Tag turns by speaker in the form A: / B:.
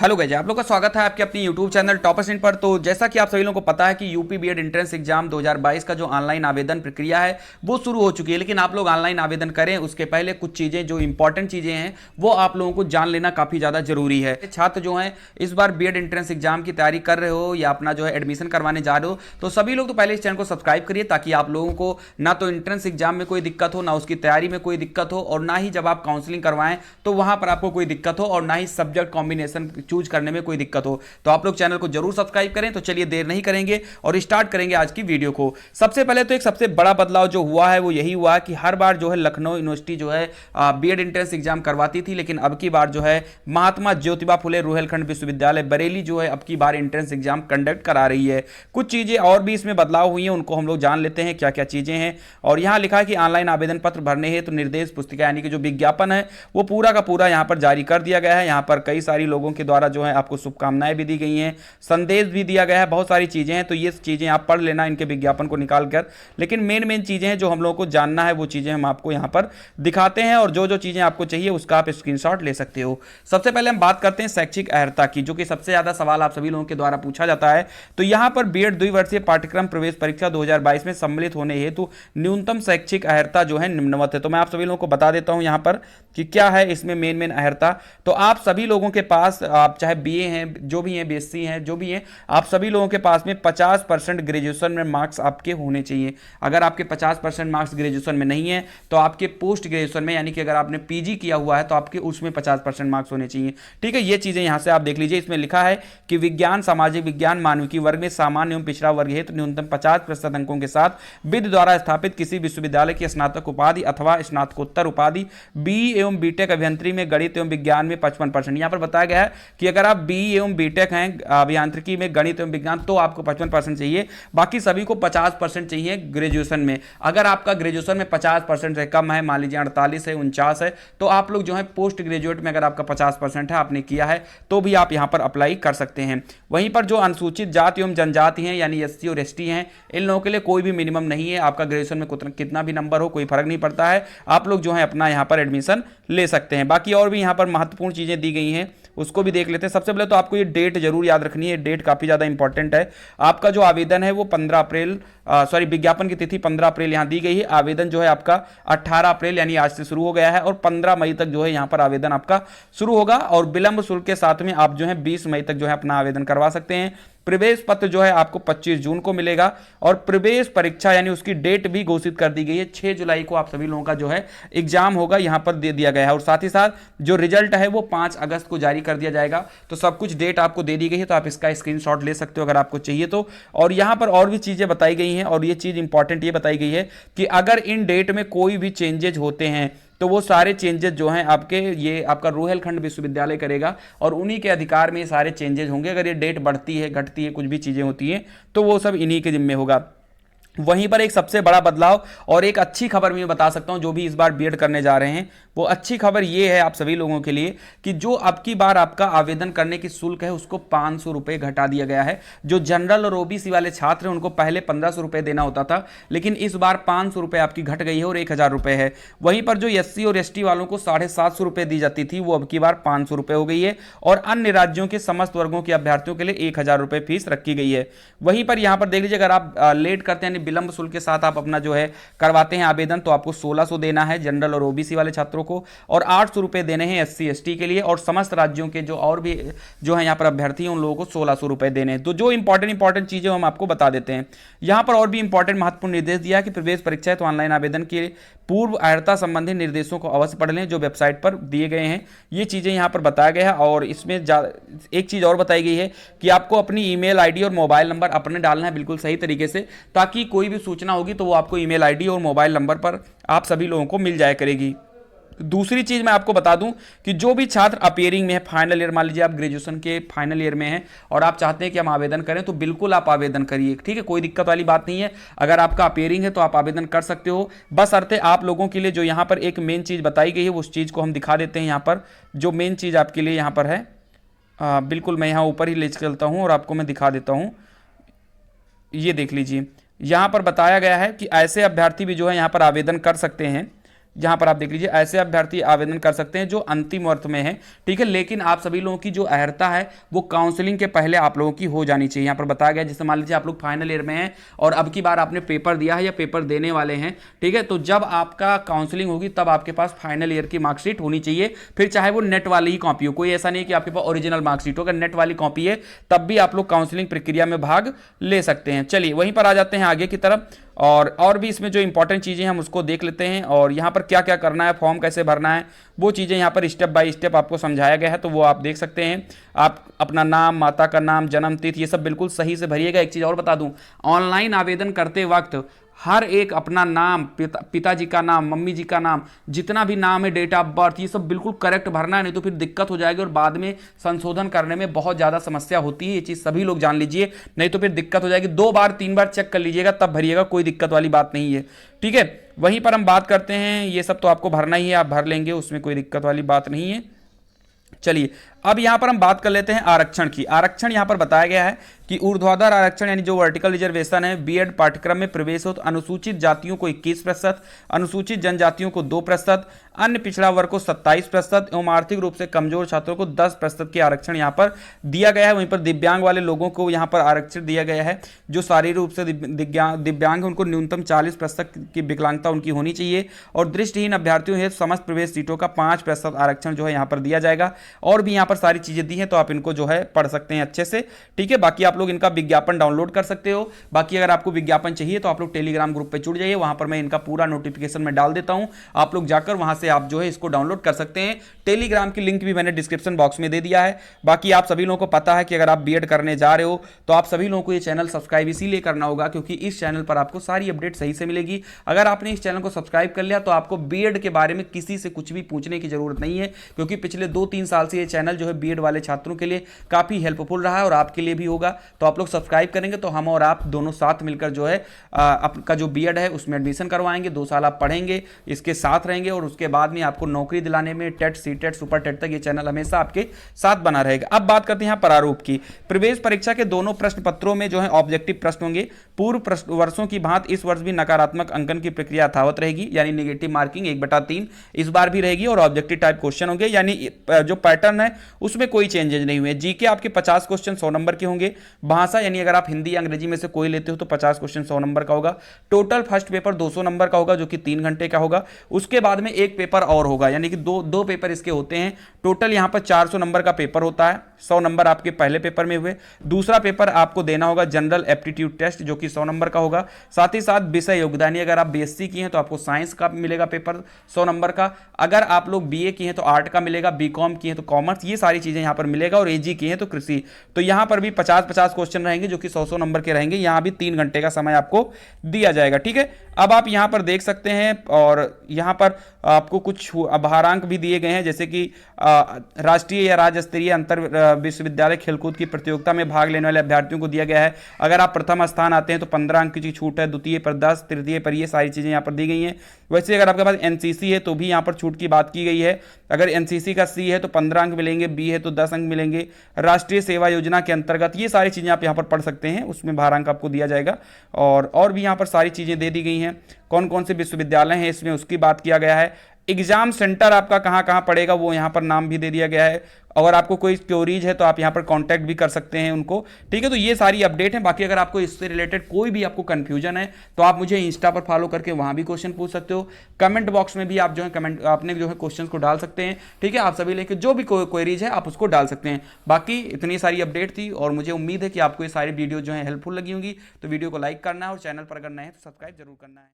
A: Hello guys, आप लोग का स्वागत है आपके अपनी यूट्यूब चैनल टॉपर्स इन पर। तो जैसा कि आप सभी लोगों को पता है कि यूपी बीएड एंट्रेंस एग्जाम 2022 का जो ऑनलाइन आवेदन प्रक्रिया है वो शुरू हो चुकी है। लेकिन आप लोग ऑनलाइन आवेदन करें उसके पहले कुछ चीज़ें जो इंपॉर्टेंट चीज़ें हैं वो आप लोगों को जान लेना काफ़ी ज़्यादा जरूरी है। छात्र जो हैं इस बार बीएड एंट्रेंस एग्जाम की तैयारी कर रहे हो या अपना जो है एडमिशन करवाने जा रहे हो, तो सभी लोग तो पहले इस चैनल को सब्सक्राइब करिए ताकि आप लोगों को ना तो एंट्रेंस एग्जाम में कोई दिक्कत हो, ना उसकी तैयारी में कोई दिक्कत हो, और ना ही जब आप काउंसलिंग करवाएं तो वहां पर आपको कोई दिक्कत हो, और ना ही सब्जेक्ट कॉम्बिनेशन चूज करने में कोई दिक्कत हो। तो आप लोग चैनल को जरूर सब्सक्राइब करें। तो चलिए देर नहीं करेंगे और स्टार्ट करेंगे आज की वीडियो को। सबसे पहले तो एक सबसे बड़ा बदलाव जो हुआ है वो यही हुआ कि हर बार जो है लखनऊ यूनिवर्सिटी जो है बीएड एंट्रेंस एग्जाम करवाती थी, लेकिन अब की बार जो है महात्मा ज्योतिबा फुले रुहेलखंड विश्वविद्यालय बरेली जो है अब की बार एंट्रेंस एग्जाम कंडक्ट करा रही है। कुछ चीजें और भी इसमें बदलाव हुई हैं, उनको हम लोग जान लेते हैं क्या क्या चीजें हैं। और यहां लिखा है कि ऑनलाइन आवेदन पत्र भरने है तो निर्देश पुस्तिका यानी कि जो विज्ञापन है वो पूरा का पूरा यहां पर जारी कर दिया गया है। यहां पर कई सारी लोगों के द्वारा जो है आपको शुभकामनाएं भी दी गई हैं, संदेश भी दिया गया है, बहुत सारी चीजें हैं। तो ये चीजें आप पढ़ लेना इनके विज्ञापन को निकाल कर। लेकिन मेन चीजें हैं जो हम लोगों को जानना है वो चीजें हम आपको यहां पर दिखाते हैं, और जो जो चीजें आपको चाहिए उसका आप स्क्रीनशॉट ले सकते हो। सबसे पहले हम बात करते हैं शैक्षिक अर्हता की, जो कि सबसे ज्यादा सवाल आप सभी लोगों के द्वारा पूछा जाता है। तो यहां पर बीएड द्विवर्षीय पाठ्यक्रम प्रवेश परीक्षा 2022 में सम्मिलित होने हेतु न्यूनतम शैक्षिक अर्हता जो है निम्नवत है। तो मैं आप सभी लोगों को बता देता हूं यहां पर कि क्या है इसमें मेन अर्हता। तो आप सभी लोगों के पास, आप चाहे बीए हैं, जो भी हैं, बीएससी हैं, जो भी हैं, आप सभी लोगों के पास में 50% ग्रेजुएशन में मार्क्स आपके होने चाहिए। अगर आपके 50% मार्क्स ग्रेजुएशन में नहीं है तो आपके पोस्ट ग्रेजुएशन में, यानी कि अगर आपने पीजी किया हुआ है तो आपके उसमें 50% मार्क्स होने चाहिए। ठीक है, ये चीजें यहां से आप देख लीजिए। इसमें लिखा है कि विज्ञान, सामाजिक विज्ञान, मानविकी वर्ग में सामान्य एवं पिछड़ा वर्ग है तो न्यूनतम 50% अंकों के साथ विधि द्वारा स्थापित किसी विश्वविद्यालय की स्नातक उपाधि अथवा स्नातकोत्तर उपाधि, बी एवं बीटेक अभियंत्रिकी में गणित एवं विज्ञान में 55%। यहां पर बताया गया है कि अगर आप बी एवं बीटेक हैं अभियांत्रिकी में गणित एवं विज्ञान तो आपको 55% चाहिए, बाकी सभी को 50% चाहिए ग्रेजुएशन में। अगर आपका ग्रेजुएशन में 50% से कम है, मान लीजिए 48 है, 49 है, तो आप लोग जो है पोस्ट ग्रेजुएट में अगर आपका 50% है, आपने किया है, तो भी आप यहां पर अप्लाई कर सकते हैं। वहीं पर जो अनुसूचित जाति एवं जनजाति हैं यानी एससी और एसटी हैं, इन लोगों के लिए कोई भी मिनिमम नहीं है। आपका ग्रेजुएशन में कितना भी नंबर हो कोई फर्क नहीं पड़ता है, आप लोग जो है अपना यहां पर एडमिशन ले सकते हैं। बाकी और भी यहां पर महत्वपूर्ण चीजें दी गई हैं, उसको भी देख लेते हैं। सबसे पहले तो आपको ये डेट जरूर याद रखनी है, डेट काफी ज्यादा इंपॉर्टेंट है। आपका जो आवेदन है वो 15 अप्रैल, विज्ञापन की तिथि 15 अप्रैल यहां दी गई है। आवेदन जो है आपका 18 अप्रैल यानी आज से शुरू हो गया है, और 15 मई तक जो है यहां पर आवेदन आपका शुरू होगा। और विलंब शुल्क के साथ में आप जो है 20 मई तक जो है अपना आवेदन करवा सकते हैं। प्रवेश पत्र जो है आपको 25 जून को मिलेगा, और प्रवेश परीक्षा यानी उसकी डेट भी घोषित कर दी गई है। 6 जुलाई को आप सभी लोगों का जो है एग्जाम होगा, यहां पर दे दिया गया है। और साथ ही साथ जो रिजल्ट है वो 5 अगस्त को जारी कर दिया जाएगा। तो सब कुछ डेट आपको दे दी गई है, तो आप इसका स्क्रीनशॉट ले सकते हो अगर आपको चाहिए तो। और यहां पर और भी चीजें बताई गई हैं, और ये चीज इंपॉर्टेंट ये बताई गई है कि अगर इन डेट में कोई भी चेंजेज होते हैं तो वो सारे चेंजेस जो हैं आपके, ये आपका रुहेलखंड विश्वविद्यालय करेगा, और उन्हीं के अधिकार में ये सारे चेंजेस होंगे। अगर ये डेट बढ़ती है, घटती है, कुछ भी चीजें होती हैं तो वो सब इन्हीं के जिम्मे होगा। वहीं पर एक सबसे बड़ा बदलाव और एक अच्छी खबर मैं बता सकता हूं, जो भी इस बार बीएड करने जा रहे हैं, वो अच्छी खबर ये है आप सभी लोगों के लिए कि जो अब की बार आपका आवेदन करने की शुल्क है उसको 500 रुपए घटा दिया गया है। जो जनरल और ओबीसी वाले छात्र हैं उनको पहले 1500 रुपए देना होता था, लेकिन इस बार 500 रुपए आपकी घट गई है और 1000 रुपए है। वहीं पर जो एससी और एसटी वालों को 750 रुपए दी जाती थी वो अब की बार 500 रुपए हो गई है, और अन्य राज्यों के समस्त वर्गों के अभ्यर्थियों के लिए 1000 रुपए फीस रखी गई है। वहीं पर यहां पर देख लीजिए, अगर आप लेट करते हैं, विलंब शुल्क के साथ आप अपना जो है करवाते हैं आवेदन, तो आपको 1600 देना है जनरल और ओबीसी वाले छात्रों को, और 800 रुपए देने हैं एससी एसटी के लिए, और समस्त राज्यों के जो और भी जो है यहां पर अभ्यर्थी हैं उन लोगों को 1600 रुपए देने हैं। तो जो इंपॉर्टेंट चीजें हम आपको बता देते हैं। यहां पर और भी इंपॉर्टेंट महत्वपूर्ण निर्देश दिया है कि प्रवेश परीक्षा है तो ऑनलाइन आवेदन के पूर्व अर्हता संबंधी निर्देशों को अवश्य पढ़ लें जो वेबसाइट पर दिए गए हैं। ये चीजें यहां पर बताया गया है। और इसमें एक चीज और बताई गई है कि आपको अपनी ईमेल आईडी और मोबाइल नंबर अपने डालना है बिल्कुल सही तरीके से, ताकि कोई भी सूचना होगी तो वो आपको ईमेल आईडी और मोबाइल नंबर पर आप सभी लोगों को मिल जाया करेगी। दूसरी चीज मैं आपको बता दूं कि जो भी छात्र अपियरिंग में है, फाइनल ईयर, मान लीजिए आप ग्रेजुएशन के फाइनल ईयर में हैं और आप चाहते हैं कि हम आवेदन करें, तो बिल्कुल आप आवेदन करिए। ठीक है, कोई दिक्कत वाली बात नहीं है। अगर आपका अपियरिंग है तो आप आवेदन कर सकते हो। बस अर्थ आप लोगों के लिए जो यहाँ पर एक मेन चीज बताई गई है उस चीज को हम दिखा देते हैं। यहाँ पर जो मेन चीज आपके लिए यहाँ पर है, बिल्कुल मैं यहाँ ऊपर ही ले चलता हूँ और आपको मैं दिखा देता हूँ। ये देख लीजिए, यहाँ पर बताया गया है कि ऐसे अभ्यर्थी भी जो है यहाँ पर आवेदन कर सकते हैं। जहां पर आप देख लीजिए ऐसे अभ्यर्थी आवेदन कर सकते हैं जो अंतिम वर्ष में है, ठीक है। लेकिन आप सभी लोगों की जो अर्हता है वो काउंसलिंग के पहले आप लोगों की हो जानी चाहिए। यहाँ पर बताया गया जैसे मान लीजिए आप लोग फाइनल ईयर में हैं और अब की बार आपने पेपर दिया है या पेपर देने वाले हैं, ठीक है, तो जब आपका काउंसलिंग होगी तब आपके पास फाइनल ईयर की मार्कशीट होनी चाहिए, फिर चाहे वो नेट वाली ही कॉपी हो, कोई ऐसा नहीं कि आपके पास ओरिजिनल मार्कशीट हो, अगर नेट वाली कॉपी है तब भी आप लोग काउंसलिंग प्रक्रिया में भाग ले सकते हैं। चलिए वहीं पर आ जाते हैं आगे की तरफ, और भी इसमें जो इंपॉर्टेंट चीज़ें हम उसको देख लेते हैं, और यहाँ पर क्या क्या करना है, फॉर्म कैसे भरना है, वो चीज़ें यहाँ पर स्टेप बाय स्टेप आपको समझाया गया है, तो वो आप देख सकते हैं। आप अपना नाम, माता का नाम, जन्म तिथि, ये सब बिल्कुल सही से भरिएगा। एक चीज़ और बता दूं, ऑनलाइन आवेदन करते वक्त हर एक अपना नाम, पिताजी का नाम, मम्मी जी का नाम, जितना भी नाम है, डेट ऑफ बर्थ, ये सब बिल्कुल करेक्ट भरना है, नहीं तो फिर दिक्कत हो जाएगी और बाद में संशोधन करने में बहुत ज़्यादा समस्या होती है। ये चीज़ सभी लोग जान लीजिए, नहीं तो फिर दिक्कत हो जाएगी। 2 बार 3 बार चेक कर लीजिएगा तब भरिएगा, कोई दिक्कत वाली बात नहीं है, ठीक है। वहीं पर हम बात करते हैं, ये सब तो आपको भरना ही है, आप भर लेंगे, उसमें कोई दिक्कत वाली बात नहीं है। चलिए अब यहां पर हम बात कर लेते हैं आरक्षण की। आरक्षण यहां पर बताया गया है कि ऊर्ध्वाधर आरक्षण यानी जो वर्टिकल रिजर्वेशन है, बीएड पाठ्यक्रम में प्रवेश हो तो अनुसूचित जातियों को 21%, अनुसूचित जनजातियों को 2%, अन्य पिछड़ा वर्ग को 27% एवं आर्थिक रूप से कमजोर छात्रों को 10% की आरक्षण यहां पर दिया गया है। वहीं पर दिव्यांग वाले लोगों को यहां पर आरक्षण दिया गया है, जो शारीरिक रूप से दिव्यांग उनको न्यूनतम 40% की विकलांगता उनकी होनी चाहिए, और दृष्टिहीन अभ्यर्थियों हेतु समस्त प्रवेश सीटों का 5% आरक्षण जो है यहाँ पर दिया जाएगा। और भी यहाँ पर सारी चीजें दी हैं, तो आप इनको जो है पढ़ सकते हैं अच्छे से, ठीक है। बाकी आप लोग इनका विज्ञापन डाउनलोड कर सकते हो। बाकी अगर आपको विज्ञापन चाहिए तो आप लोग टेलीग्राम ग्रुप पे जुड़ जाइए, वहां पर मैं इनका पूरा नोटिफिकेशन में डाल देता हूं, आप लोग जाकर वहां से आप जो है इसको डाउनलोड कर सकते हैं। टेलीग्राम की लिंक भी मैंने डिस्क्रिप्शन बॉक्स में दे दिया है। बाकी आप सभी लोगों को पता है कि अगर आप बीएड करने जा रहे हो तो आप सभी लोगों को ये चैनल सब्सक्राइब इसीलिए करना होगा क्योंकि इस चैनल पर आपको सारी अपडेट सही से मिलेगी। अगर आपने इस चैनल को सब्सक्राइब कर लिया तो आपको बीएड के बारे में किसी से कुछ भी पूछने की जरूरत नहीं है, क्योंकि पिछले 2-3 साल से ये चैनल जो है बीएड वाले छात्रों के लिए काफी हेल्पफुल रहा है और आपके लिए भी होगा। तो आप लोग सब्सक्राइब करेंगे तो हम और आप दोनों साथ मिलकर जो है आपका जो बीएड है उसमें एडमिशन करवाएंगे। 2 साल आप पढ़ेंगे, इसके साथ रहेंगे और उसके बाद में आपको नौकरी दिलाने में टेट, सीटेट, सुपर टेट तक ये चैनल हमेशा आपके साथ बना रहेगा। अब बात करते हैं प्रारूप की। प्रवेश परीक्षा के दोनों प्रश्न पत्रों में जो है ऑब्जेक्टिव प्रश्न होंगे। पूर्व वर्षों की भांति इस वर्ष भी नकारात्मक अंकन की प्रक्रिया यथावत रहेगी, यानी नेगेटिव मार्किंग 1/3 इस बार भी रहेगी, और ऑब्जेक्टिव टाइप क्वेश्चन होंगे, यानी जो पैटर्न है उसमें कोई चेंजेस नहीं हुए। जीके आपके 50 क्वेश्चन 100 नंबर के होंगे। भाषा यानी अगर आप हिंदी या अंग्रेजी में से कोई लेते हो तो 50 क्वेश्चन 100 नंबर का होगा। टोटल फर्स्ट पेपर 200 नंबर का होगा जो कि 3 घंटे का होगा। उसके बाद में एक पेपर और होगा, यानी कि दो पेपर इसके होते हैं। टोटल यहां पर 400 नंबर का पेपर होता है। 100 नंबर आपके पहले पेपर में हुए। दूसरा पेपर आपको देना होगा जनरल एप्टीट्यूड टेस्ट जो कि 100 नंबर का होगा। साथ ही साथ विषय योगदानी, अगर आप बीएससी की हैं तो आपको साइंस का मिलेगा पेपर 100 नंबर का। अगर आप लोग बीए की हैं तो आर्ट का मिलेगा, बीकॉम की हैं तो कॉमर्स, ये सारी चीजें यहां पर मिलेगा। और एजी की हैं तो कृषि। तो यहां पर भी 50-50 क्वेश्चन रहेंगे जो कि 100-100 नंबर के रहेंगे। यहां भी 3 घंटे का समय आपको दिया जाएगा, ठीक है। अब आप यहां पर देख सकते हैं, और यहां पर आपको कुछ भारांक भी दिए गए हैं, जैसे कि राष्ट्रीय या राज्य स्तरीय अंतर विश्वविद्यालय खेलकूद की प्रतियोगिता में भाग लेने वाले अभ्यर्थियों को दिया गया है। अगर आप प्रथम स्थान आते हैं तो 15 अंक की छूट है, द्वितीय पर 10, तृतीय पर, ये सारी चीजें यहां पर दी गई हैं। वैसे अगर आपके पास एनसीसी है तो भी यहां पर छूट की बात की गई है। अगर एनसीसी का सी है तो 15 अंक मिलेंगे, बी है तो 10 अंक मिलेंगे। राष्ट्रीय सेवा योजना के अंतर्गत ये सारी चीजें आप यहां पर पढ़ सकते हैं, उसमें भारांक आपको दिया जाएगा। और भी यहां पर सारी चीजें दे दी गई हैं। कौन कौन से विश्वविद्यालय हैं इसमें उसकी बात किया गया है। एग्जाम सेंटर आपका कहां कहां पड़ेगा वो यहां पर नाम भी दे दिया गया है। अगर आपको कोई क्वेरीज है तो आप यहां पर कांटेक्ट भी कर सकते हैं उनको, ठीक है। तो ये सारी अपडेट है। बाकी अगर आपको इससे रिलेटेड कोई भी आपको कंफ्यूजन है तो आप मुझे इंस्टा पर फॉलो करके वहां भी क्वेश्चन पूछ सकते हो। कमेंट बॉक्स में भी आप जो है कमेंट अपने जो है क्वेश्चन को डाल सकते हैं, ठीक है। आप सभी लेके जो भी क्वेरीज है आप उसको डाल सकते हैं। बाकी इतनी सारी अपडेट थी और मुझे उम्मीद है कि आपको ये सारी वीडियो जो है हेल्पफुल लगी होंगी। तो वीडियो को लाइक करना है और चैनल पर अगर नए हैं तो सब्सक्राइब जरूर करना है।